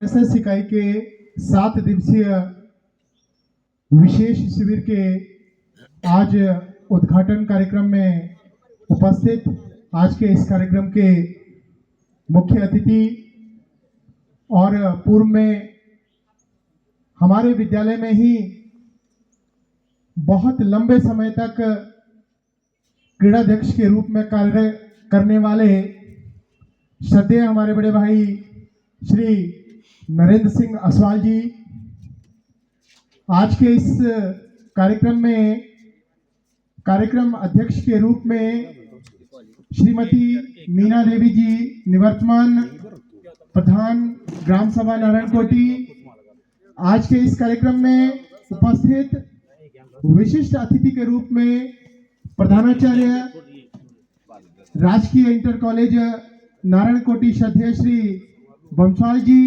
SS इकाई के 7 दिवसीय विशेष शिविर के आज उद्घाटन कार्यक्रम में उपस्थित आज के इस कार्यक्रम के मुख्य अतिथि और पूर्व में हमारे विद्यालय में ही बहुत लंबे समय तक क्रीड़ाध्यक्ष के रूप में कार्य करने वाले श्रद्धेय हमारे बड़े भाई श्री नरेंद्र सिंह असवाल जी आज के इस कार्यक्रम में कार्यक्रम अध्यक्ष के रूप में श्रीमती मीना देवी जी निवर्तमान प्रधान ग्राम सभा नारायणकोटी आज के इस कार्यक्रम में उपस्थित विशिष्ट अतिथि के रूप में प्रधानाचार्य राजकीय इंटर कॉलेज नारायणकोटी श्रद्धेय श्री बंसाल जी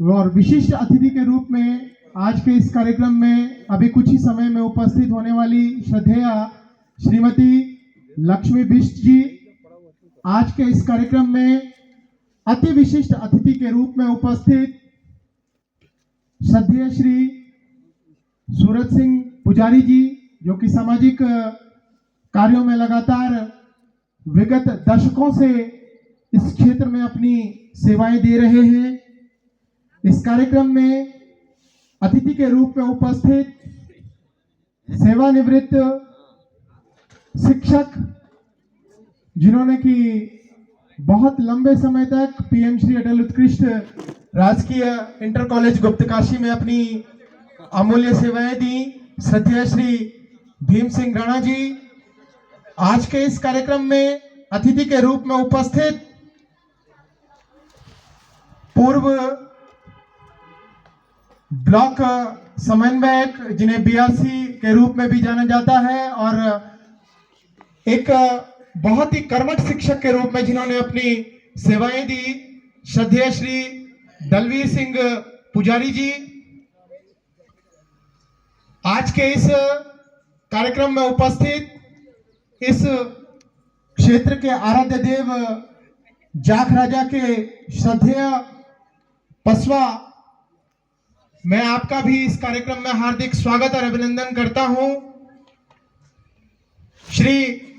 और विशिष्ट अतिथि के रूप में आज के इस कार्यक्रम में अभी कुछ ही समय में उपस्थित होने वाली श्रद्धेय श्रीमती लक्ष्मी बिष्ट जी आज के इस कार्यक्रम में अति विशिष्ट अतिथि के रूप में उपस्थित श्रद्धेय श्री सूरज सिंह पुजारी जी जो कि सामाजिक कार्यों में लगातार विगत दशकों से इस क्षेत्र में अपनी सेवाएं दे रहे हैं। इस कार्यक्रम में अतिथि के रूप में उपस्थित सेवानिवृत्त शिक्षक जिन्होंने कि बहुत लंबे समय तक पीएम श्री अटल उत्कृष्ट राजकीय इंटर कॉलेज गुप्तकाशी में अपनी अमूल्य सेवाएं दी, श्रद्धेय श्री भीम सिंह राणा जी आज के इस कार्यक्रम में अतिथि के रूप में उपस्थित पूर्व ब्लॉक समन्वयक जिन्हें बीआरसी के रूप में भी जाना जाता है और एक बहुत ही कर्मठ शिक्षक के रूप में जिन्होंने अपनी सेवाएं दी, श्रद्धेय श्री दलवीर सिंह पुजारी जी आज के इस कार्यक्रम में उपस्थित इस क्षेत्र के आराध्य देव जाख राजा के श्रद्धेय पसवा मैं आपका भी इस कार्यक्रम में हार्दिक स्वागत और अभिनंदन करता हूं। श्री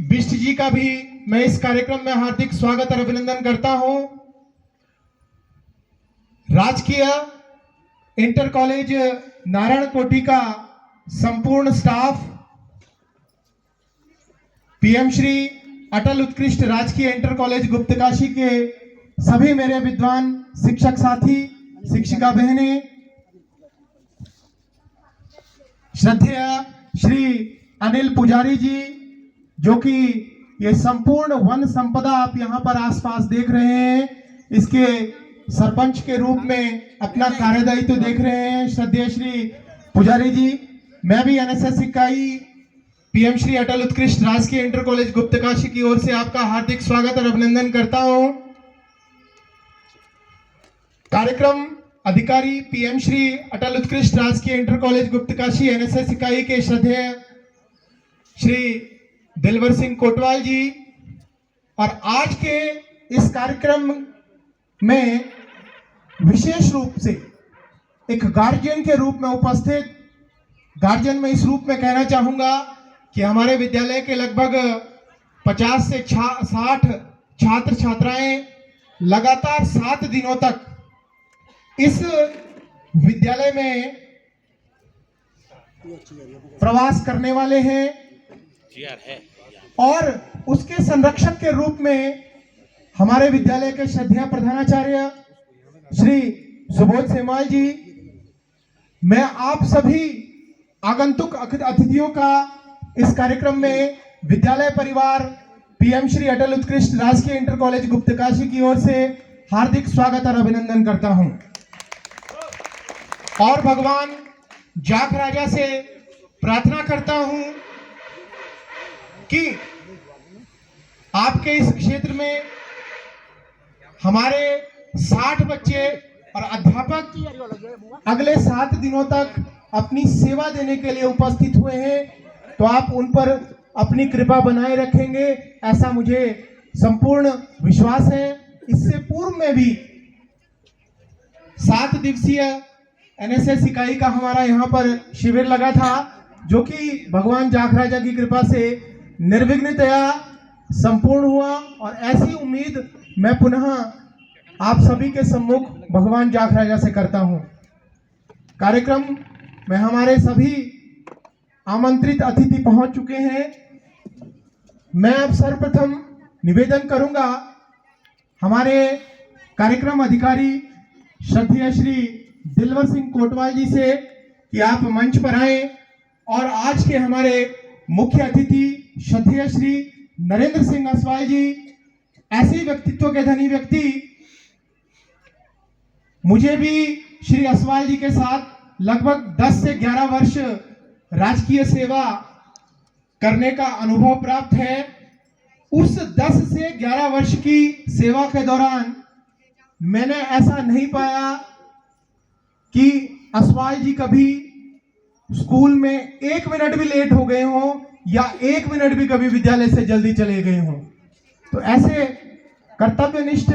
बिष्ट जी का भी मैं इस कार्यक्रम में हार्दिक स्वागत और अभिनंदन करता हूं। राजकीय इंटर कॉलेज नारायणकोटी का संपूर्ण स्टाफ, पीएम श्री अटल उत्कृष्ट राजकीय इंटर कॉलेज गुप्तकाशी के सभी मेरे विद्वान शिक्षक साथी, शिक्षिका बहनें, श्रद्धेय श्री अनिल पुजारी जी जो कि ये संपूर्ण वन संपदा आप यहाँ पर आसपास देख रहे हैं, इसके सरपंच के रूप में अपना कार्यदायित्व देख रहे हैं श्रद्धेय श्री पुजारी जी। मैं भी एनएसएस इकाई पीएम श्री अटल उत्कृष्ट राजकीय इंटर कॉलेज गुप्तकाशी की ओर से आपका हार्दिक स्वागत और अभिनंदन करता हूं। कार्यक्रम अधिकारी पीएम श्री अटल उत्कृष्ट राजकीय इंटर कॉलेज गुप्तकाशी एनएसएस इकाई के श्रद्धेय श्री दिलवर सिंह कोटवाल जी और आज के इस कार्यक्रम में विशेष रूप से एक गार्जियन के रूप में उपस्थित, गार्जियन में इस रूप में कहना चाहूंगा कि हमारे विद्यालय के लगभग 50 से 60 छात्र छात्राएं लगातार 7 दिनों तक इस विद्यालय में प्रवास करने वाले हैं और उसके संरक्षक के रूप में हमारे विद्यालय के श्रद्धेय प्रधानाचार्य श्री सुबोध सेमाल जी, मैं आप सभी आगंतुक अतिथियों का इस कार्यक्रम में विद्यालय परिवार पीएम श्री अटल उत्कृष्ट राजकीय इंटर कॉलेज गुप्तकाशी की ओर से हार्दिक स्वागत और अभिनंदन करता हूं और भगवान जाख राजा से प्रार्थना करता हूं कि आपके इस क्षेत्र में हमारे 60 बच्चे और अध्यापक अगले 7 दिनों तक अपनी सेवा देने के लिए उपस्थित हुए हैं, तो आप उन पर अपनी कृपा बनाए रखेंगे ऐसा मुझे संपूर्ण विश्वास है। इससे पूर्व में भी 7 दिवसीय एनएसएस इकाई का हमारा यहाँ पर शिविर लगा था, जो कि भगवान जाखराजा की कृपा से निर्विघ्नतया संपूर्ण हुआ। और ऐसी उम्मीद मैं पुनः आप सभी के सम्मुख भगवान जाखराजा से करता हूँ। कार्यक्रम में हमारे सभी आमंत्रित अतिथि पहुंच चुके हैं। मैं अब सर्वप्रथम निवेदन करूंगा हमारे कार्यक्रम अधिकारी श्रद्धेय श्री दिलवर सिंह कोटवाल जी से कि आप मंच पर आए और आज के हमारे मुख्य अतिथि श्रद्धेय श्री नरेंद्र सिंह असवाल जी, ऐसे व्यक्तित्व के धनी व्यक्ति, मुझे भी श्री असवाल जी के साथ लगभग 10 से 11 वर्ष राजकीय सेवा करने का अनुभव प्राप्त है। उस 10 से 11 वर्ष की सेवा के दौरान मैंने ऐसा नहीं पाया कि असवाल जी कभी स्कूल में 1 मिनट भी लेट हो गए हों या 1 मिनट भी कभी विद्यालय से जल्दी चले गए हों। तो ऐसे कर्तव्यनिष्ठ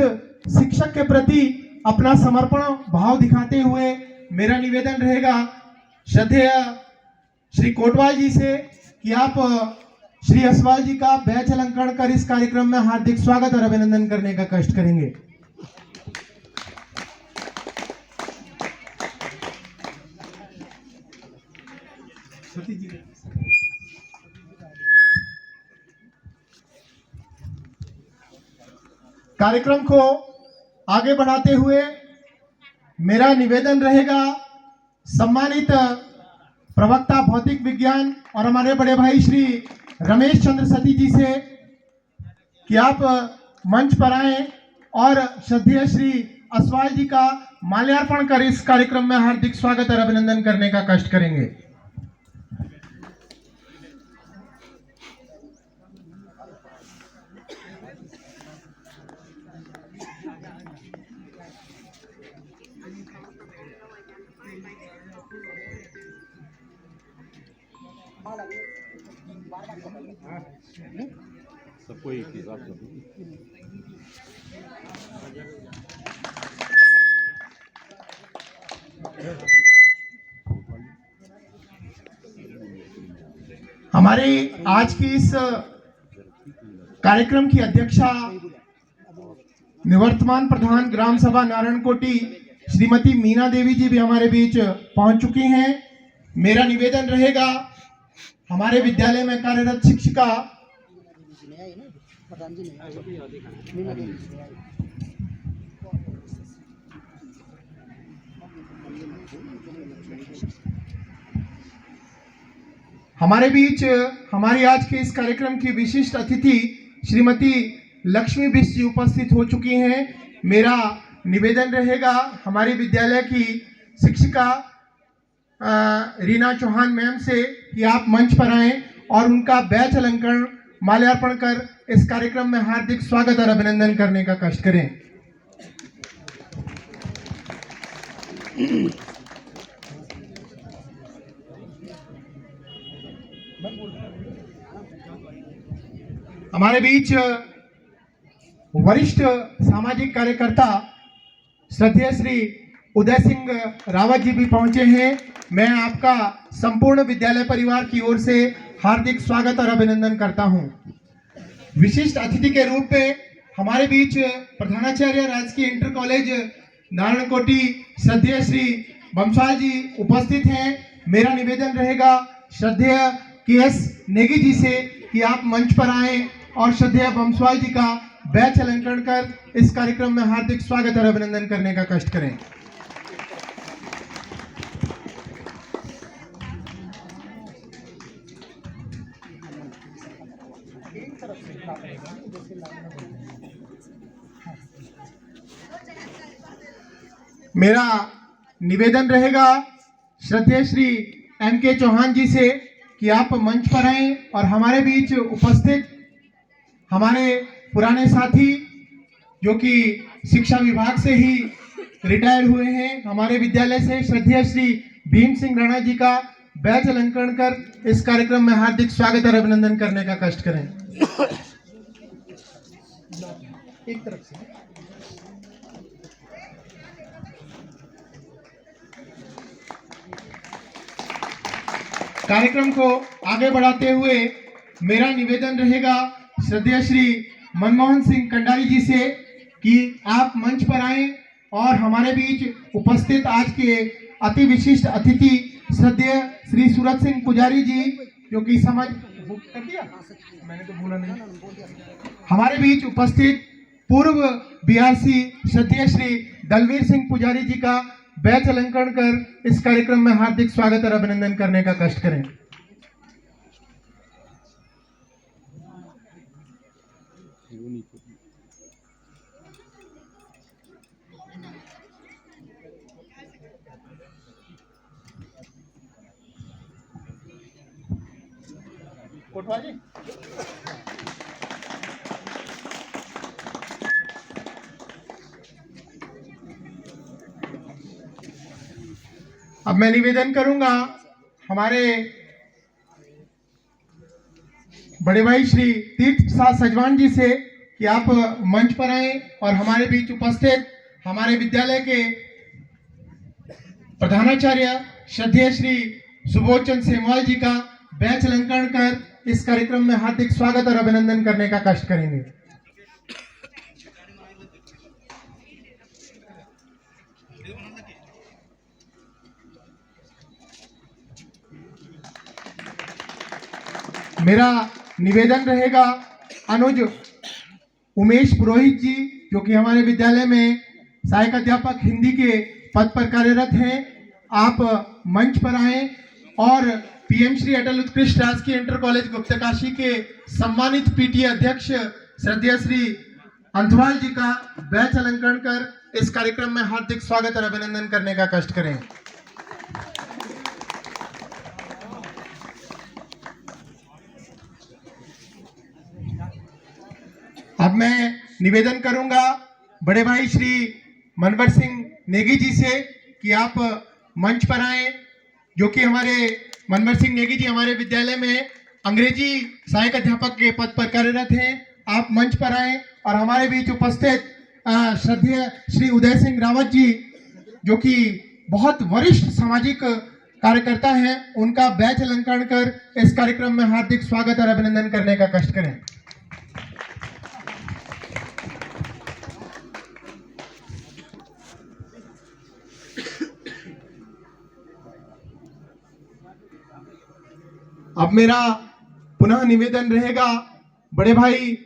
शिक्षक के प्रति अपना समर्पण भाव दिखाते हुए मेरा निवेदन रहेगा श्रद्धेय श्री कोटवाल जी से कि आप श्री असवाल जी का बैच अलंकरण कर इस कार्यक्रम में हार्दिक स्वागत और अभिनंदन करने का कष्ट करेंगे। कार्यक्रम को आगे बढ़ाते हुए मेरा निवेदन रहेगा सम्मानित प्रवक्ता भौतिक विज्ञान और हमारे बड़े भाई श्री रमेश चंद्र सती जी से कि आप मंच पर आए और श्रद्धेय श्री असवाल जी का माल्यार्पण कर इस कार्यक्रम में हार्दिक स्वागत और अभिनंदन करने का कष्ट करेंगे। सबको एक हिसाब से हमारे आज की इस कार्यक्रम की अध्यक्षा निवर्तमान प्रधान ग्राम सभा नारायणकोटी श्रीमती मीना देवी जी भी हमारे बीच पहुंच चुकी हैं। मेरा निवेदन रहेगा हमारे विद्यालय में कार्यरत शिक्षिका हमारे बीच हमारी आज के इस कार्यक्रम की विशिष्ट अतिथि श्रीमती लक्ष्मी बिष्ट जी उपस्थित हो चुकी हैं। मेरा निवेदन रहेगा हमारे विद्यालय की शिक्षिका रीना चौहान मैम से कि आप मंच पर आएं और उनका बैच अलंकरण माल्यार्पण कर इस कार्यक्रम में हार्दिक स्वागत और अभिनंदन करने का कष्ट करें। हमारे बीच वरिष्ठ सामाजिक कार्यकर्ता श्रद्धेय श्री उदय सिंह रावत जी भी पहुंचे हैं। मैं आपका संपूर्ण विद्यालय परिवार की ओर से हार्दिक स्वागत और अभिनंदन करता हूं। विशिष्ट अतिथि के रूप में हमारे बीच प्रधानाचार्य राजकीय इंटर कॉलेज नारायणकोटी श्रद्धेय श्री बंसाल जी उपस्थित हैं। मेरा निवेदन रहेगा श्रद्धेय के.एस. नेगी जी से कि आप मंच पर आएं और श्रद्धेय बंसवाल जी का बैच अलंकरण कर इस कार्यक्रम में हार्दिक स्वागत और अभिनंदन करने का कष्ट करें। मेरा निवेदन रहेगा श्रद्धेय श्री एम.के. चौहान जी से कि आप मंच पर आएं और हमारे बीच उपस्थित हमारे पुराने साथी जो कि शिक्षा विभाग से ही रिटायर हुए हैं, हमारे विद्यालय से श्रद्धेय श्री भीम सिंह राणा जी का बैच अलंकरण कर इस कार्यक्रम में हार्दिक स्वागत और अभिनंदन करने का कष्ट करें। एक तरफ से कार्यक्रम को आगे बढ़ाते हुए मेरा निवेदन रहेगा श्रद्धेय श्री मनमोहन सिंह कंडारी जी से कि आप मंच पर आएं और हमारे बीच उपस्थित आज के अति विशिष्ट अतिथि श्रद्धेय श्री सूरज सिंह पुजारी जी, जो कि समझ कर दिया मैंने तो भूला नहीं, हमारे बीच उपस्थित पूर्व बीआरसी श्रद्धेय श्री दलवीर सिंह पुजारी जी का बैच अलंकरण कर इस कार्यक्रम में हार्दिक स्वागत और अभिनंदन करने का कष्ट करें। कोटवा जी, अब मैं निवेदन करूंगा हमारे बड़े भाई श्री तीर्थ प्रसाद सजवान जी से कि आप मंच पर आए और हमारे बीच उपस्थित हमारे विद्यालय के प्रधानाचार्य श्रद्धेय श्री सुबोध चंद्र सेमवाल जी का बैच अलंकरण कर इस कार्यक्रम में हार्दिक स्वागत और अभिनंदन करने का कष्ट करेंगे। मेरा निवेदन रहेगा अनुज उमेश पुरोहित जी, जो कि हमारे विद्यालय में सहायक अध्यापक हिंदी के पद पर कार्यरत हैं, आप मंच पर आएं और पीएम श्री अटल उत्कृष्ट राजकीय इंटर कॉलेज गुप्तकाशी के सम्मानित पीटीए अध्यक्ष श्रद्धेय श्री अंथवाल जी का बैच अलंकरण कर इस कार्यक्रम में हार्दिक स्वागत और अभिनंदन करने का कष्ट करें। अब मैं निवेदन करूंगा बड़े भाई श्री मनवर सिंह नेगी जी से कि आप मंच पर आएं, जो कि हमारे मनवर सिंह नेगी जी हमारे विद्यालय में अंग्रेजी सहायक अध्यापक के पद पर कार्यरत हैं। आप मंच पर आएं और हमारे बीच उपस्थित श्रद्धेय श्री उदय सिंह रावत जी, जो कि बहुत वरिष्ठ सामाजिक कार्यकर्ता हैं, उनका बैच अलंकरण कर इस कार्यक्रम में हार्दिक स्वागत और अभिनंदन करने का कष्ट करें। अब मेरा पुनः निवेदन रहेगा बड़े भाई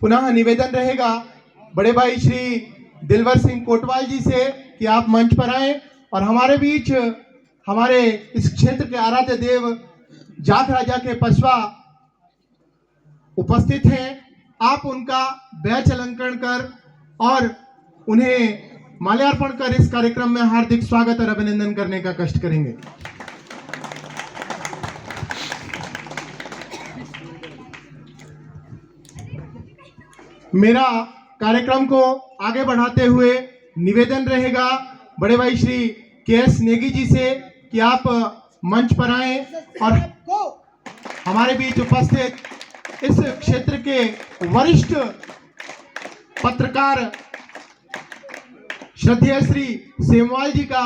पुनः निवेदन रहेगा बड़े भाई श्री दिलवर सिंह कोटवाल जी से कि आप मंच पर आएं और हमारे बीच हमारे इस क्षेत्र के आराध्य देव जाट राजा के पशवा उपस्थित हैं। आप उनका बैच अलंकरण कर और उन्हें माल्यार्पण कर इस कार्यक्रम में हार्दिक स्वागत और अभिनंदन करने का कष्ट करेंगे। मेरा कार्यक्रम को आगे बढ़ाते हुए निवेदन रहेगा बड़े भाई श्री के.एस. नेगी जी से कि आप मंच पर आएं और हमारे बीच उपस्थित इस क्षेत्र के वरिष्ठ पत्रकार श्रद्धेय श्री सेमवाल जी का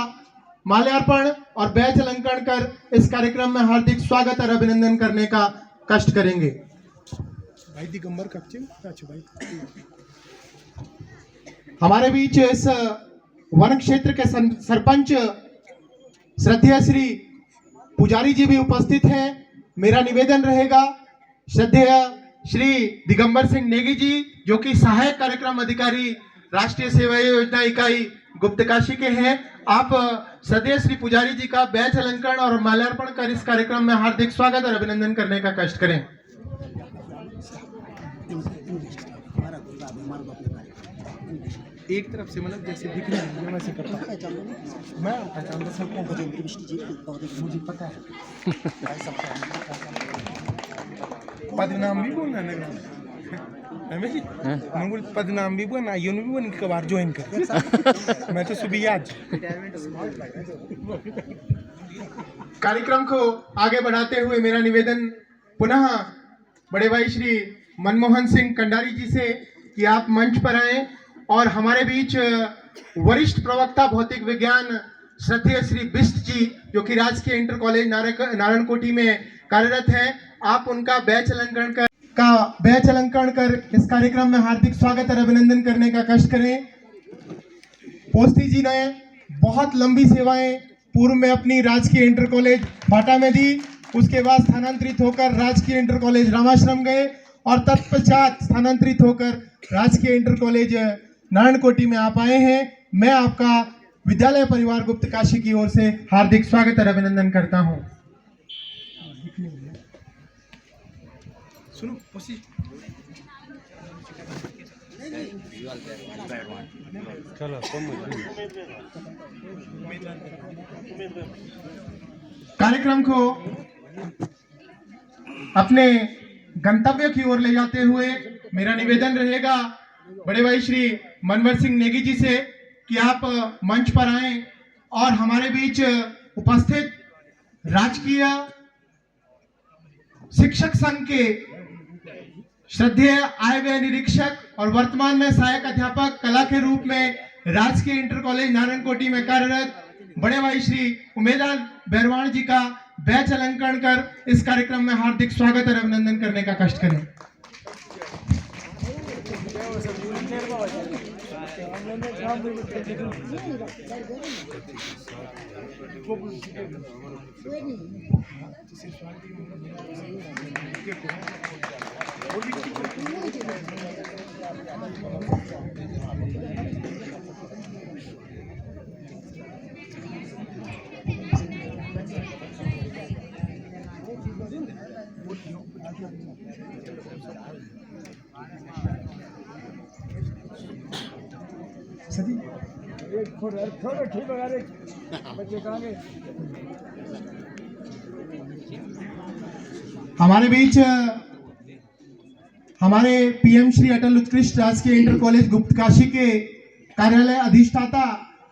माल्यार्पण और बैच अलंकरण कर इस कार्यक्रम में हार्दिक स्वागत और अभिनंदन करने का कष्ट करेंगे। भाई दिगंबर भाई हमारे बीच इस वन क्षेत्र के सरपंच श्रद्धेय श्री पुजारी जी भी उपस्थित हैं। मेरा निवेदन रहेगा श्रद्धेय श्री दिगंबर सिंह नेगी जी, जो कि सहायक कार्यक्रम अधिकारी राष्ट्रीय सेवा योजना इकाई गुप्तकाशी के हैं, आप श्रद्धेय श्री पुजारी जी का बैच अलंकरण और माल्यार्पण कर इस कार्यक्रम में हार्दिक स्वागत और अभिनंदन करने का कष्ट करें। एक तरफ से मतलब जैसे दिख रहा है वैसे करता मैं पहचानता सबको, मुझे पता है पदनाम भी बोलना है पदनाम भी बोलना ये भी बोल के बार ज्वाइन कर मैं तो सुबह आज कार्यक्रम को आगे बढ़ाते हुए मेरा निवेदन पुनः बड़े भाई श्री मनमोहन सिंह कंडारी जी से कि आप मंच पर आएं और हमारे बीच वरिष्ठ प्रवक्ता भौतिक विज्ञान श्रद्धेय श्री बिष्ट जी जो कि राजकीय इंटर कॉलेज नारायणकोटि में कार्यरत हैं, आप उनका बैच अलंकरण कर इस कार्यक्रम में हार्दिक स्वागत और अभिनंदन करने का कष्ट करें। पोस्ती जी ने बहुत लंबी सेवाएं पूर्व में अपनी राजकीय इंटर कॉलेज बाटा में दी, उसके बाद स्थानांतरित होकर राजकीय इंटर कॉलेज रामाश्रम गए और तत्पश्चात स्थानांतरित होकर राजकीय इंटर कॉलेज नारायणकोटि में आप आए हैं। मैं आपका विद्यालय परिवार गुप्त काशी की ओर से हार्दिक स्वागत और अभिनंदन करता हूं। कार्यक्रम को अपने गंतव्य की ओर ले जाते हुए मेरा निवेदन रहेगा बड़े भाई श्री मनवर सिंह नेगी जी से कि आप मंच पर आएं और हमारे बीच उपस्थित राजकीय शिक्षक संघ के श्रद्धेय आए हुए निरीक्षक और वर्तमान में सहायक अध्यापक कला के रूप में राजकीय इंटर कॉलेज नारायणकोटि में कार्यरत बड़े भाई श्री उमेदलाल बैरवाण जी का बैच अलंकरण कर इस कार्यक्रम में हार्दिक स्वागत और अभिनंदन करने का कष्ट करें। हमारे बीच हमारे पीएम श्री अटल उत्कृष्ट राजकीय इंटर कॉलेज गुप्तकाशी के कार्यालय अधिष्ठाता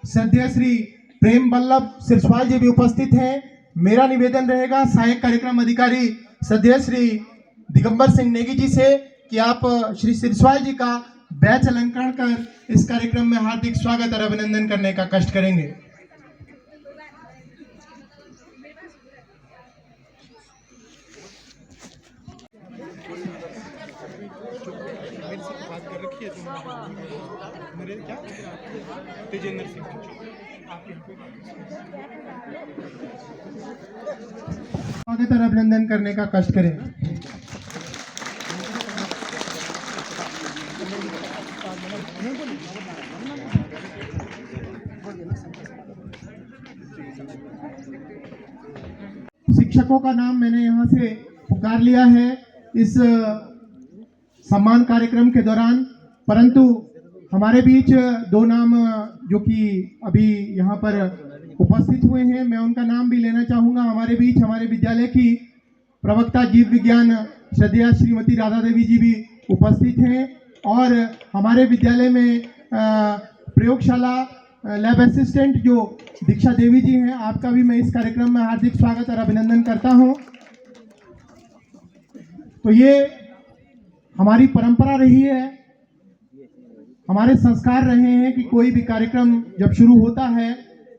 श्रद्धेय श्री प्रेम बल्लभ सिरस्वाल जी भी उपस्थित हैं। मेरा निवेदन रहेगा सहायक कार्यक्रम अधिकारी श्रद्धेय श्री दिगंबर सिंह नेगी जी से कि आप श्री सिरस्वाल जी का बैच अलंकरण कर इस कार्यक्रम में हार्दिक स्वागत और अभिनंदन करने का कष्ट करेंगे। स्वागत और अभिनंदन करने का कष्ट करें। शिक्षकों का नाम मैंने यहाँ से पुकार लिया है इस सम्मान कार्यक्रम के दौरान, परंतु हमारे बीच दो नाम जो कि अभी यहाँ पर उपस्थित हुए हैं मैं उनका नाम भी लेना चाहूँगा। हमारे बीच हमारे विद्यालय की प्रवक्ता जीव विज्ञान श्रद्धेय श्रीमती राधा देवी जी भी उपस्थित हैं और हमारे विद्यालय में प्रयोगशाला लैब असिस्टेंट जो दीक्षा देवी जी हैं, आपका भी मैं इस कार्यक्रम में हार्दिक स्वागत और अभिनंदन करता हूं। तो ये हमारी परंपरा रही है, हमारे संस्कार रहे हैं कि कोई भी कार्यक्रम जब शुरू होता है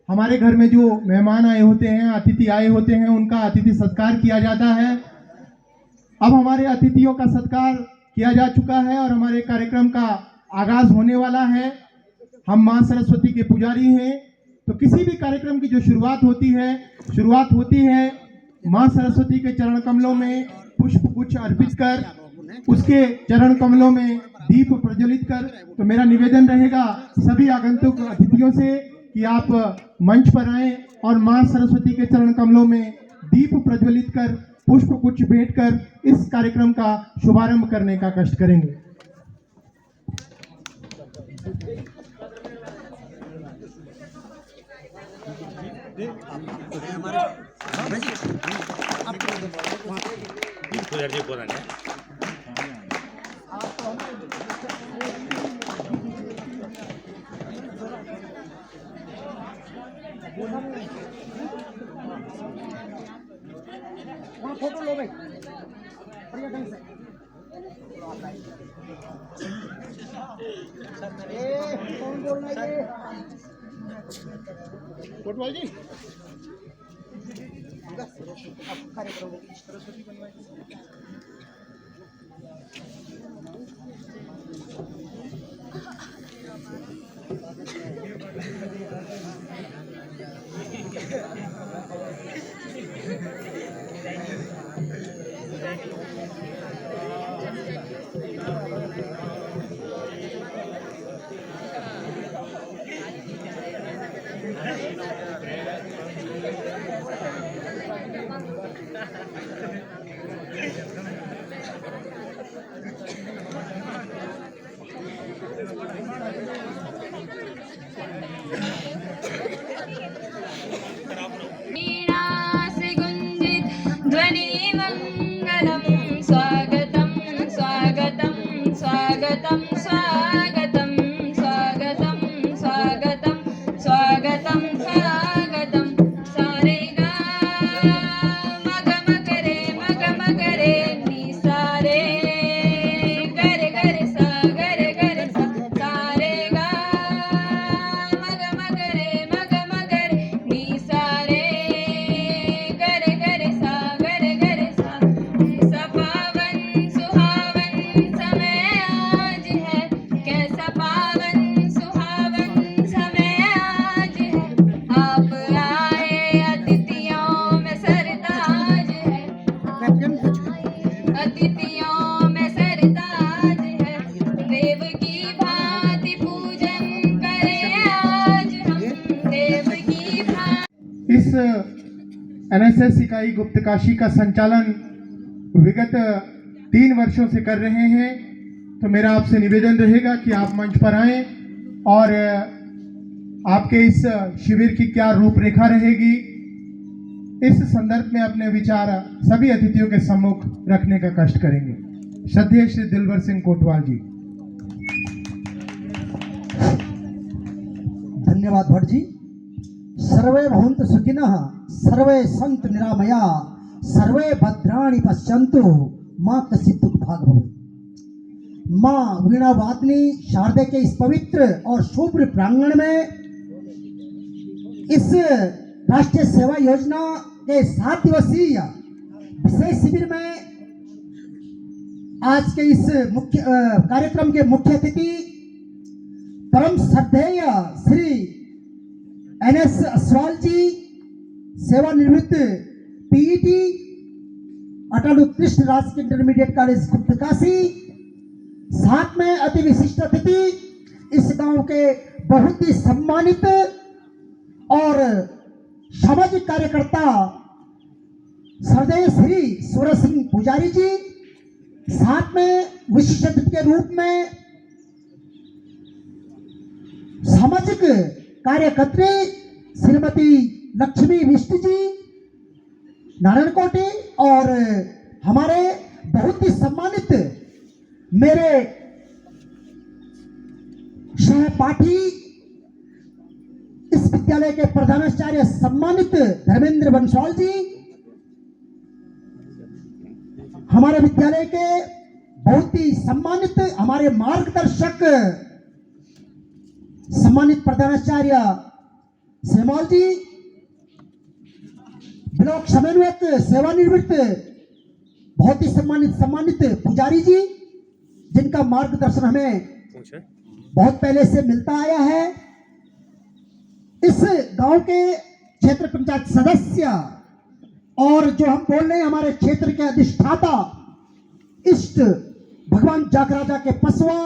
हमारे घर में जो मेहमान आए होते हैं, अतिथि आए होते हैं, उनका अतिथि सत्कार किया जाता है। अब हमारे अतिथियों का सत्कार किया जा चुका है और हमारे कार्यक्रम का आगाज होने वाला है। हम मां सरस्वती के पुजारी हैं, तो किसी भी कार्यक्रम की जो शुरुआत होती है मां सरस्वती के चरण कमलों में पुष्प गुच्छ अर्पित कर, उसके चरण कमलों में दीप प्रज्वलित कर। तो मेरा निवेदन रहेगा सभी आगंतुक अतिथियों से कि आप मंच पर आएं और मां सरस्वती के चरण कमलों में दीप प्रज्वलित कर, पुष्प गुच्छ भेंट कर इस कार्यक्रम का शुभारंभ करने का कष्ट करेंगे। फोटो लो भाई, कौन बोल रहा है? कोटवाल जी वीणा से गुंजित ध्वनि मंगलम स्वागतम स्वागतम स्वागतम स्वागतम स्वागतम स्वागतम स्वागतम स्वागतम सारे गा मग मग रे नी सारे गर सा सारे गा मग रे नी सारे गर सा ऐसा पावन सुहावन समय आज है कैसा पावन सुहावन समय आज है आप आए अतिथियों में सरताज है अतिथियों में सरताज है देव की भांति पूजन करें आज हम देव की भांति। इस एनएसएस इकाई गुप्तकाशी का संचालन विगत 3 वर्षों से कर रहे हैं, तो मेरा आपसे निवेदन रहेगा कि आप मंच पर आएं और आपके इस शिविर की क्या रूपरेखा रहेगी, इस संदर्भ में अपने विचार सभी अतिथियों के सम्मुख रखने का कष्ट करेंगे। श्रद्धेय श्री दिलवर सिंह कोटवाल जी। धन्यवाद भट्ट जी। सर्वे भवन्तु सुखिनः, सर्वे सन्तु निरामया, सर्वे भद्राणि पश्यन्तु, मां कश्चित् दुःखभाग् भवेत्। मां वीणा वादनी शारदे के इस पवित्र और शुभ प्रांगण में इस राष्ट्रीय सेवा योजना के 7 दिवसीय विशेष शिविर में आज के इस मुख्य कार्यक्रम के मुख्य अतिथि परम श्रद्धेय श्री NS असवाल जी, सेवानिवृत्त पीईटी अटल उत्कृष्ट राजकीय इंटरमीडिएट कॉलेज गुप्तकाशी, साथ में अति विशिष्ट अतिथि इस गांव के बहुत ही सम्मानित और सामाजिक कार्यकर्ता श्रद्धेय श्री सूरज सिंह पुजारी जी, साथ में विशिष्ट अतिथि के रूप में सामाजिक कार्यकर्त्री श्रीमती लक्ष्मी विष्ट जी नारायणकोटी, और हमारे बहुत ही सम्मानित मेरे सहपाठी इस विद्यालय के प्रधानाचार्य सम्मानित धर्मेंद्र बंसवाल जी, हमारे विद्यालय के बहुत ही सम्मानित हमारे मार्गदर्शक सम्मानित प्रधानाचार्य सेमाल जी, ब्लॉक समन्वयक सेवानिवृत्त बहुत ही सम्मानित पुजारी जी, जिनका मार्गदर्शन हमें बहुत पहले से मिलता आया है। इस गांव के क्षेत्र पंचायत सदस्य और जो हम बोल रहे हैं हमारे क्षेत्र के अधिष्ठाता इष्ट भगवान जागराजा के पसवा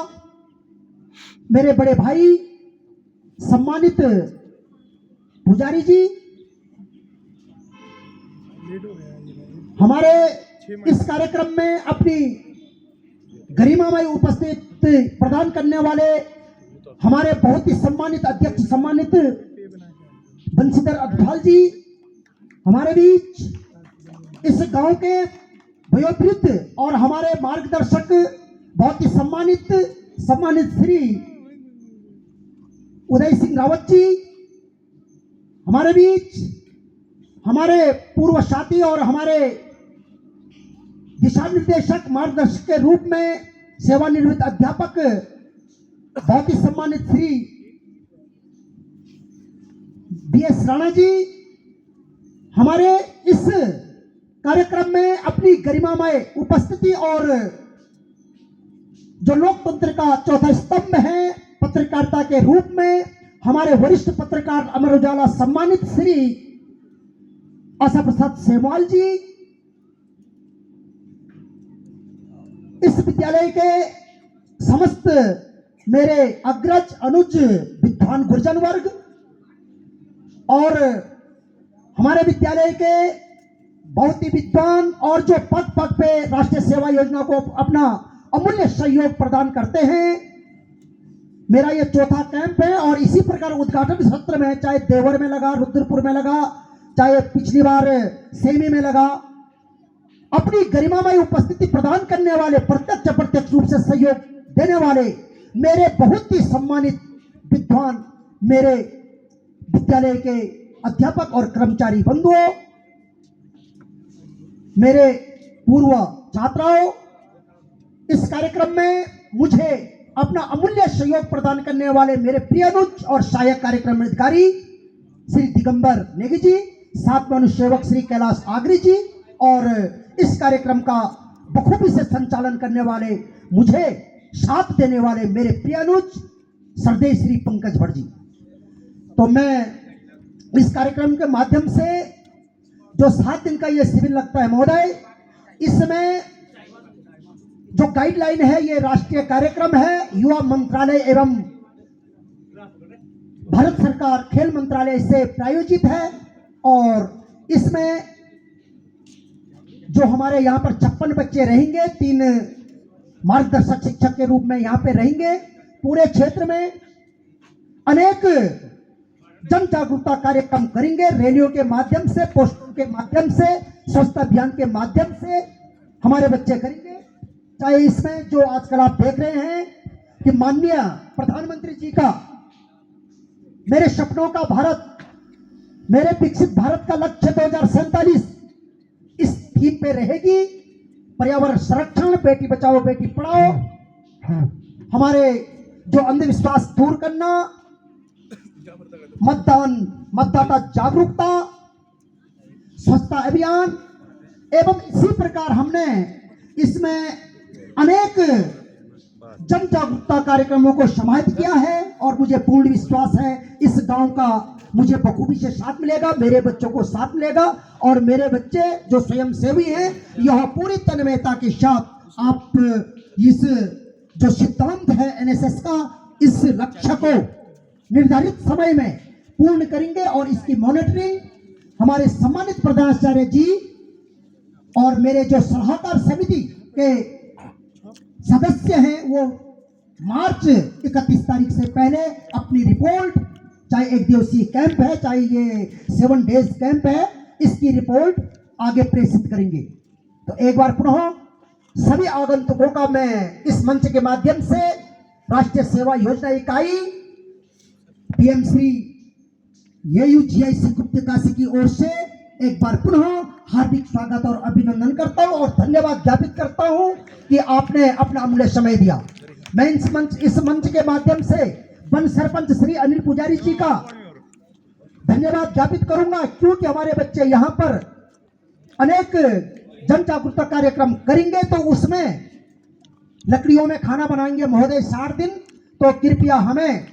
मेरे बड़े भाई सम्मानित पुजारी जी, हमारे इस कार्यक्रम में अपनी गरिमामय उपस्थिति प्रदान करने वाले हमारे बहुत ही सम्मानित अध्यक्ष सम्मानित बंशीधर अग्रवाल जी हमारे बीच, इस गांव के वयोवृद्ध और हमारे मार्गदर्शक बहुत ही सम्मानित श्री उदय सिंह रावत जी हमारे बीच, हमारे पूर्व साथी और हमारे दिशा निर्देशक मार्गदर्शक के रूप में सेवानिवृत्त अध्यापक बहुत ही सम्मानित श्री BS राणा जी हमारे इस कार्यक्रम में अपनी गरिमामय उपस्थिति और जो लोकतंत्र का चौथा स्तंभ है पत्रकारिता के रूप में हमारे वरिष्ठ पत्रकार अमर उजाला सम्मानित श्री आशा प्रसाद सेमवाल जी, इस विद्यालय के समस्त मेरे अग्रज अनुज विद्वान गुरुजन वर्ग और हमारे विद्यालय के बहुत ही विद्वान और जो पग पग पे राष्ट्रीय सेवा योजना को अपना अमूल्य सहयोग प्रदान करते हैं। मेरा ये चौथा कैंप है और इसी प्रकार उद्घाटन सत्र में चाहे देवर में लगा, रुद्रपुर में लगा, चाहे पिछली बार सेमी में लगा, अपनी गरिमामय उपस्थिति प्रदान करने वाले, प्रत्यक्ष अप्रत्यक्ष रूप से सहयोग देने वाले मेरे बहुत ही सम्मानित विद्वान मेरे विद्यालय के अध्यापक और कर्मचारी बंधुओं, मेरे पूर्व छात्राओं, इस कार्यक्रम में मुझे अपना अमूल्य सहयोग प्रदान करने वाले मेरे प्रिय अनुज और सहायक कार्यक्रम अधिकारी श्री दिगंबर नेगी जी, साथ में अनुसेवक श्री कैलाश आगरी जी और इस कार्यक्रम का बखूबी से संचालन करने वाले, मुझे साथ देने वाले मेरे प्रिय अनुज सरदेव श्री पंकज भट्ट जी। तो मैं इस कार्यक्रम के माध्यम से जो 7 दिन का ये शिविर लगता है महोदय, इसमें जो गाइडलाइन है ये राष्ट्रीय कार्यक्रम है, युवा मंत्रालय एवं भारत सरकार खेल मंत्रालय से प्रायोजित है और इसमें जो हमारे यहाँ पर 56 बच्चे रहेंगे, 3 मार्गदर्शक शिक्षक के रूप में यहाँ पे रहेंगे। पूरे क्षेत्र में अनेक जन जागरूकता कार्यक्रम करेंगे, रैलियों के माध्यम से, पोस्टरों के माध्यम से, स्वच्छता अभियान के माध्यम से हमारे बच्चे करेंगे। चाहे इसमें जो आजकल आप देख रहे हैं कि माननीय प्रधानमंत्री जी का मेरे सपनों का भारत, मेरे विकसित भारत का लक्ष्य 2047 इस थीम पे रहेगी, पर्यावरण संरक्षण, बेटी बचाओ बेटी पढ़ाओ, हमारे जो अंधविश्वास दूर करना, मतदाता जागरूकता, स्वच्छता अभियान एवं इसी प्रकार हमने इसमें अनेक जन जागरूकता कार्यक्रमों को समाहित किया है और मुझे पूर्ण विश्वास है इस गांव का मुझे बखूबी से साथ मिलेगा, मेरे बच्चों को साथ मिलेगा और मेरे बच्चे जो स्वयंसेवी हैं यह पूरी तन्मयता के साथ आप इस जो सिद्धांत है एनएसएस का, इस लक्ष्य को निर्धारित समय में पूर्ण करेंगे और इसकी मॉनिटरिंग हमारे सम्मानित प्रधानाचार्य जी और मेरे जो सलाहकार समिति के सदस्य हैं वो मार्च 31 तारीख से पहले अपनी रिपोर्ट, चाहे 1 दिवसीय कैंप है चाहे ये 7 डेज कैंप है, इसकी रिपोर्ट आगे प्रेषित करेंगे। तो एक बार पुनः सभी आगंतुकों का मैं इस मंच के माध्यम से राष्ट्रीय सेवा योजना इकाई पीएम श्री AUGI गुप्त काशी की ओर से एक बार पुनः हार्दिक स्वागत और अभिनंदन करता हूं और धन्यवाद ज्ञापित करता हूं कि आपने अपना अमूल्य समय दिया। मैं इस मंच के माध्यम से वन सरपंच श्री अनिल पुजारी जी का धन्यवाद ज्ञापित करूंगा क्योंकि हमारे बच्चे यहां पर अनेक जन जागरूकता कार्यक्रम करेंगे तो उसमें लकड़ियों में खाना बनाएंगे महोदय 60 दिन, तो कृपया हमें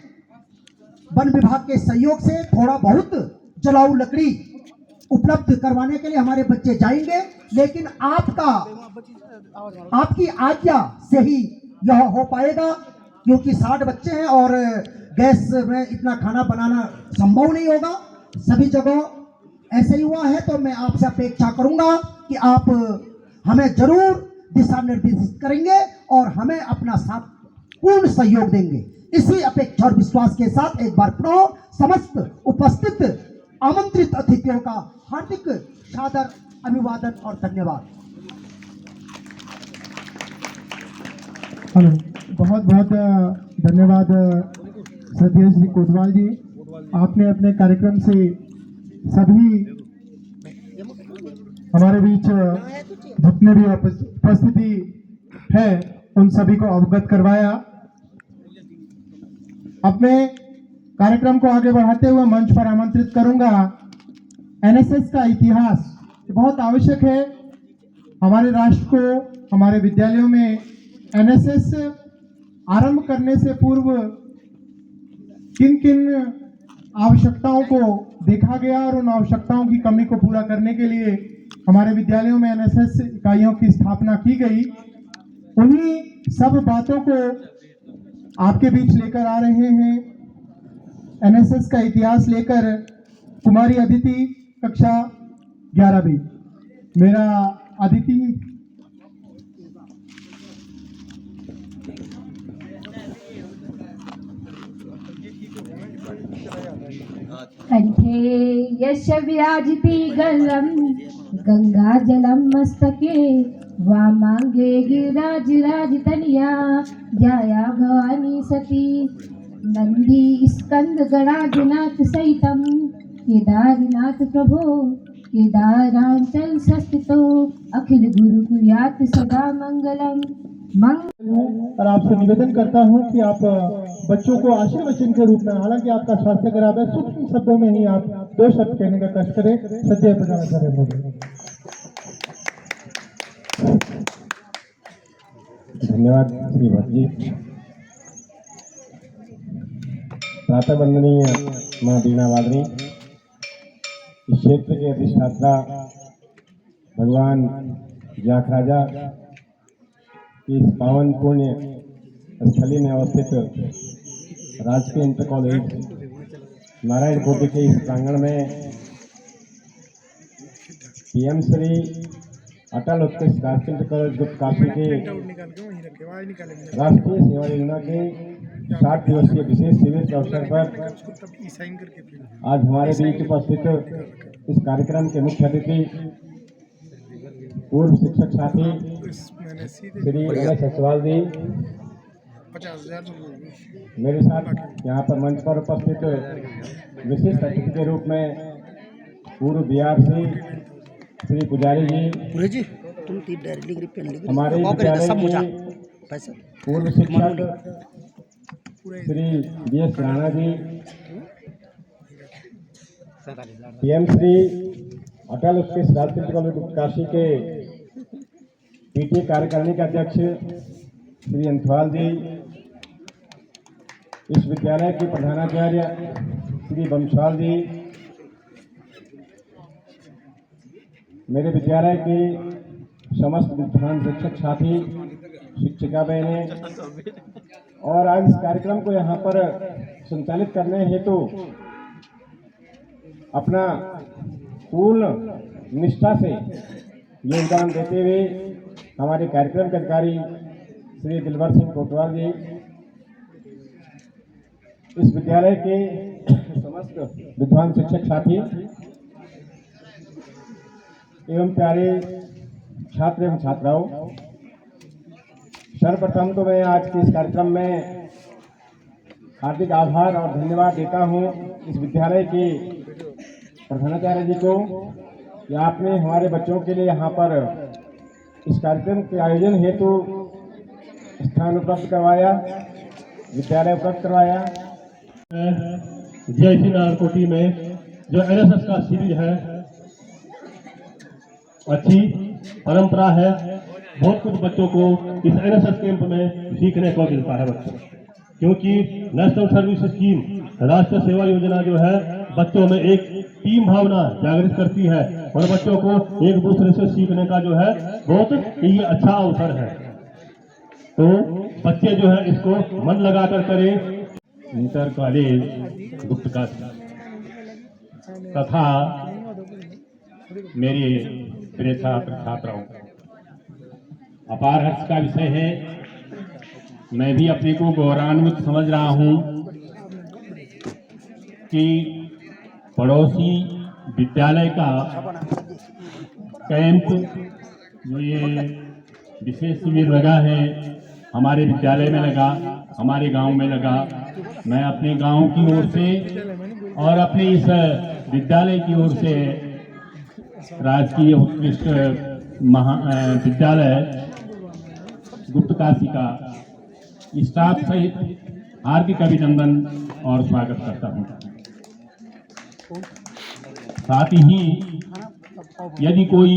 वन विभाग के सहयोग से थोड़ा बहुत जलाऊ लकड़ी उपलब्ध करवाने के लिए हमारे बच्चे जाएंगे, लेकिन आपकी आज्ञा से ही यह हो पाएगा क्योंकि 60 बच्चे हैं और गैस में इतना खाना बनाना संभव नहीं होगा। सभी जगह ऐसे ही हुआ है, तो मैं आपसे अपेक्षा करूंगा कि आप हमें जरूर दिशा निर्देशित करेंगे और हमें अपना साथ पूर्ण सहयोग देंगे। इसी अपेक्षा और विश्वास के साथ एक बार पुनः समस्त उपस्थित आमंत्रित अतिथियों का हार्दिक सादर अभिवादन और धन्यवाद। हेलो, बहुत बहुत धन्यवाद श्रद्धेय श्री कोतवाल जी, आपने अपने कार्यक्रम से सभी हमारे बीच जितने भी उपस्थिति है उन सभी को अवगत करवाया। अब मैं कार्यक्रम को आगे बढ़ाते हुए मंच पर आमंत्रित करूंगा एनएसएस का इतिहास। ये बहुत आवश्यक है हमारे राष्ट्र को, हमारे विद्यालयों में एनएसएस आरंभ करने से पूर्व किन किन आवश्यकताओं को देखा गया और उन आवश्यकताओं की कमी को पूरा करने के लिए हमारे विद्यालयों में एनएसएस इकाइयों की स्थापना की गई। उन्हीं सब बातों को आपके बीच लेकर आ रहे हैं। एनएसएस का इतिहास लेकर कुमारी अदिति कक्षा 11वीं। मेरा अदिति कंठे यश विराजिते गलम गंगाजलं मस्तके वामांगे गिरिराजराजतनया जया भवानी सती नंदी स्कंद गणाधिनाथ सहितं केदारनाथ प्रभो केदारांचल संस्थितो अखिल गुरु कुर्यात सदा मंगलम और आपसे निवेदन करता हूं कि आप बच्चों को आशीर्वचन के रूप में, हालांकि आपका स्वास्थ्य खराब है, सूक्ष्म शब्दों में ही आप 2 शब्द कहने का कष्ट करें। सत्य प्रदान करें। धन्यवाद श्री भट्ट जी। प्रातः वंदनीय माँ बीना वादनी, इस क्षेत्र के अधिष्ठाता भगवान जाखराजा की इस पावन पुण्य स्थली में अवस्थित राजकीय इंटर कॉलेज नारायण कोटि के इस प्रांगण में पीएम श्री अटल उत्कृष्ट राजकीय इंटर कॉलेज गुप्त काशी के राष्ट्रीय सेवा योजना के 60 दिवसीय विशेष शिविर के अवसर पर आज हमारे बीच उपस्थित इस कार्यक्रम के मुख्य अतिथि पूर्व शिक्षक साथी श्री गणेश अग्रवाल जी, मेरे साथ यहाँ पर मंच पर उपस्थित विशिष्ट अतिथि के रूप में पूर्व बीआरसी श्री पुजारी जी, हमारे विद्यालय के पूर्व शिक्षक श्री बीएस राणा जी, पीएम श्री अटल उत्कृष्ट राजकीय कॉलेज काशी के पीटीए कार्यकारिणी के अध्यक्ष श्री अंथवाल जी, इस विद्यालय के प्रधानाचार्य श्री बंशाल जी, मेरे विद्यालय के समस्त विद्वान शिक्षक साथी, शिक्षिका बहनें, और आज इस कार्यक्रम को यहाँ पर संचालित करने हेतु अपना पूर्ण निष्ठा से योगदान देते हुए हमारे कार्यक्रम के अधिकारी श्री दिलवर सिंह कोटवाल जी, इस विद्यालय के समस्त विद्वान शिक्षक साथी एवं प्यारे छात्र एवं छात्राओं, सर्वप्रथम तो मैं आज के इस कार्यक्रम में हार्दिक आभार और धन्यवाद देता हूं इस विद्यालय के प्रधानाचार्य जी को कि आपने हमारे बच्चों के लिए यहाँ पर इस कार्यक्रम के आयोजन हेतु स्थान उपलब्ध करवाया, विद्यालय उपलब्ध करवाया। जय श्री नारायण कोटि में जो एनएसएस का शिविर है, अच्छी परंपरा है। बहुत कुछ बच्चों को इस एनएसएस कैंप में सीखने को मिलता है बच्चों, क्योंकि नेशनल सर्विस स्कीम राष्ट्रीय सेवा योजना जो है बच्चों में एक टीम भावना जागृत करती है और बच्चों को एक दूसरे से सीखने का जो है बहुत ये अच्छा अवसर है। तो बच्चे जो है इसको मन लगाकर करें। इंटर कॉलेज गुप्त काशी तथा मेरे प्रिय छात्र छात्राओं, अपार हर्ष का विषय है। मैं भी अपने को गौरवान्वित समझ रहा हूँ कि पड़ोसी विद्यालय का कैंप जो ये विशेष शिविर लगा है, हमारे विद्यालय में लगा, हमारे गांव में लगा। मैं अपने गांव की ओर से और अपने इस विद्यालय की ओर से राजकीय उत्कृष्ट विद्यालय गुप्त काशी का स्टाफ सहित हार्दिक अभिनंदन और स्वागत करता हूं। साथ ही यदि कोई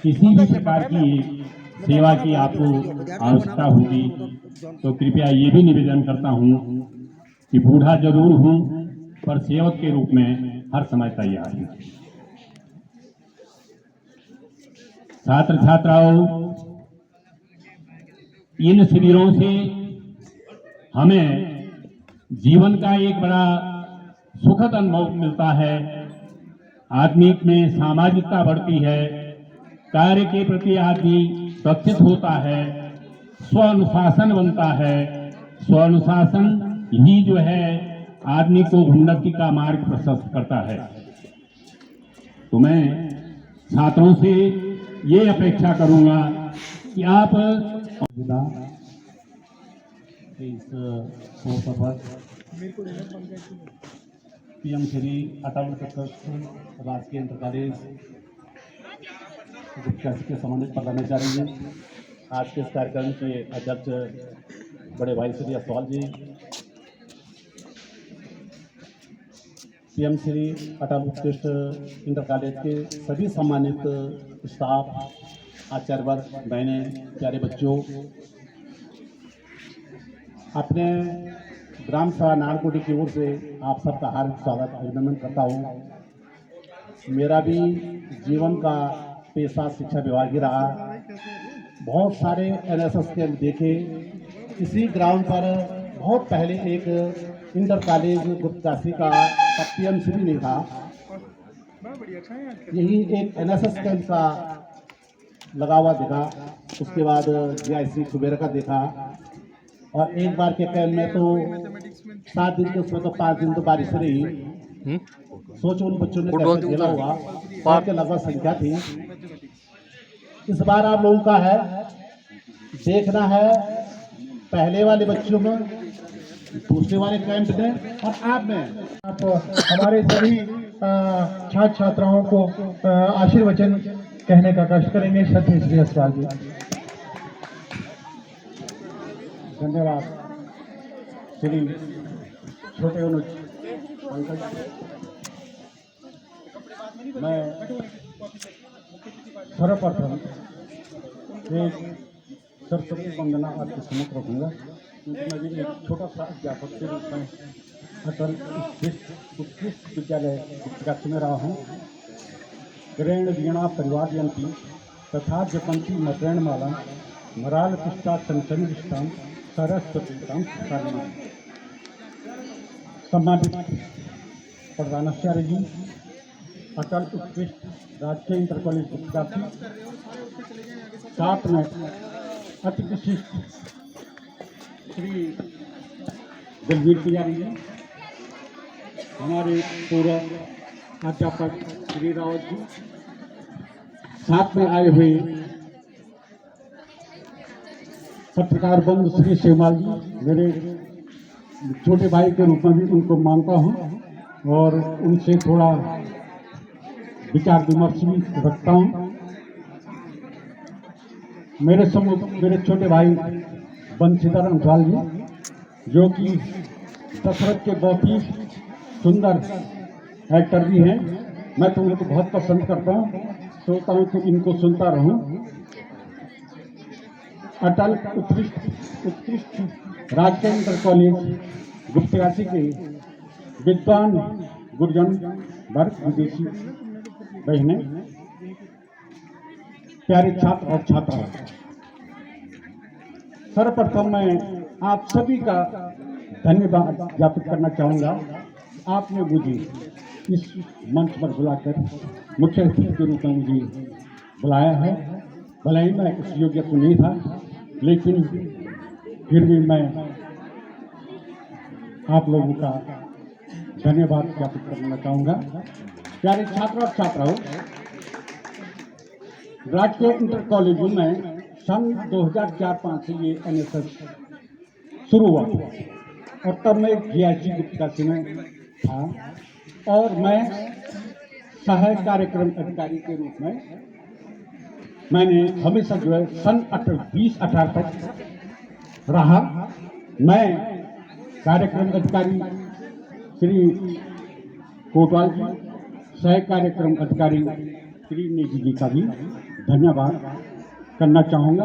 किसी भी प्रकार की सेवा की आपको आवश्यकता होगी तो कृपया ये भी निवेदन करता हूं कि बूढ़ा जरूर हूं पर सेवक के रूप में हर समय तैयार हूं। छात्र छात्राओं, इन शिविरों से हमें जीवन का एक बड़ा सुखद अनुभव मिलता है। आदमी में सामाजिकता बढ़ती है, कार्य के प्रति आदमी सचेत होता है, स्वानुशासन बनता है। स्वानुशासन ही जो है आदमी को उन्नति का मार्ग प्रशस्त करता है। तो मैं छात्रों से ये अपेक्षा करूंगा कि आप इस अवसर पर पीएम श्री अटल उत्कृष्ट राजकीय इंटर कॉलेज के संबंधित प्रधानाचार्य जी, आज के इस कार्यक्रम के अध्यक्ष बड़े भाई श्री असवाल जी, पीएम श्री अटल उत्कृष्ट इंटर कॉलेज के सभी सम्मानित स्टाफ, आचार्य वर्ग, बहने, प्यारे बच्चों, अपने ग्राम सभा नारकोटी की ओर से आप सबका हार्दिक स्वागत अभिनंदन करता हूँ। मेरा भी जीवन का पेशा शिक्षा विभाग ही रहा। बहुत सारे एनएसएस कैंप देखे। इसी ग्राउंड पर बहुत पहले एक इंटर कॉलेज गुप्तकाशी का पीएम श्री नहीं था, यही एक एनएसएस कैंप का लगा हुआ देखा। उसके बाद जीआईसी कुबेर का देखा और एक बार के कैंप में तो 7 दिन के उसमें तो 5 दिन तो बारिश रही। सोचो उन बच्चों ने कैसे खेला हुआ, और के लगभग संख्या थी। इस बार आप लोगों का है देखना है पहले वाले बच्चों में, दूसरे वाले कैंप में और आप में। आप हमारे सभी छात्र छात्राओं को आशीर्वचन कहने का कष्ट करेंगे। सत्य श्री असवाल जी। धन्यवाद श्री छोटे अनुज पंकज। मैं सर्वप्रथम एक सरस्वती वंदना आपके सम्मुख रखूँगा, क्योंकि मैं भी एक छोटा सा अध्यापक के रूप में अटल उत्कृष्ट विद्यालय गुप्तकाशी में रहा हूँ। ग्रहण वीणा परिवार यंती तथा जपंती मद्रेण माला मराल पुष्टा चंचन विष्टाम सरस्वती शर्मा। सम्मानित प्रधानाचार्य जी, अटल उत्कृष्ट राजकीय इंटर कॉलेज गुप्तकाशी, साथ में अति विशिष्ट श्री दलवीर पुजारी जी, हमारे पूर्व अध्यापक श्री रावत जी, साथ में आए हुए पत्रकार बंधु श्री शिवमाल जी, मेरे छोटे भाई के रूप में भी उनको मानता हूँ और उनसे थोड़ा विचार विमर्श भी रखता हूँ। मेरे सम्मुख मेरे छोटे भाई बंशीधर अंसवाल जी, जो कि दशरथ के बहुत ही सुंदर एक्टर भी हैं। मैं तो उनको बहुत पसंद करता हूँ, सोचता हूँ कि इनको सुनता रहूं। अटल उत्कृष्ट राजकीय इंटर कॉलेज गुप्तकाशी के विद्वान गुरुजन वर्ग, विदेशी बहनें, प्यारे छात्र और छात्राएं, सर्वप्रथम मैं आप सभी का धन्यवाद ज्ञापित करना चाहूँगा। आपने मुझे इस मंच पर बुलाकर मुख्य अतिथि के रूप में मुझे बुलाया है। भले ही मैं इस योग्य तो नहीं था, लेकिन फिर भी मैं आप लोगों का धन्यवाद ज्ञापित करना चाहूँगा। प्यारे छात्र और छात्राओं, राजकीय इंटर कॉलेजों में सन 2004-05 से ये एनएसएस शुरू हुआ और तब मैं जीआईसी गुप्तकाशी में था और मैं सहायक कार्यक्रम अधिकारी के रूप में मैंने हमेशा जो है सन 2018 तक रहा मैं कार्यक्रम अधिकारी श्री कोटवाल जी, सह कार्यक्रम अधिकारी श्री नेगी जी का भी धन्यवाद करना चाहूँगा।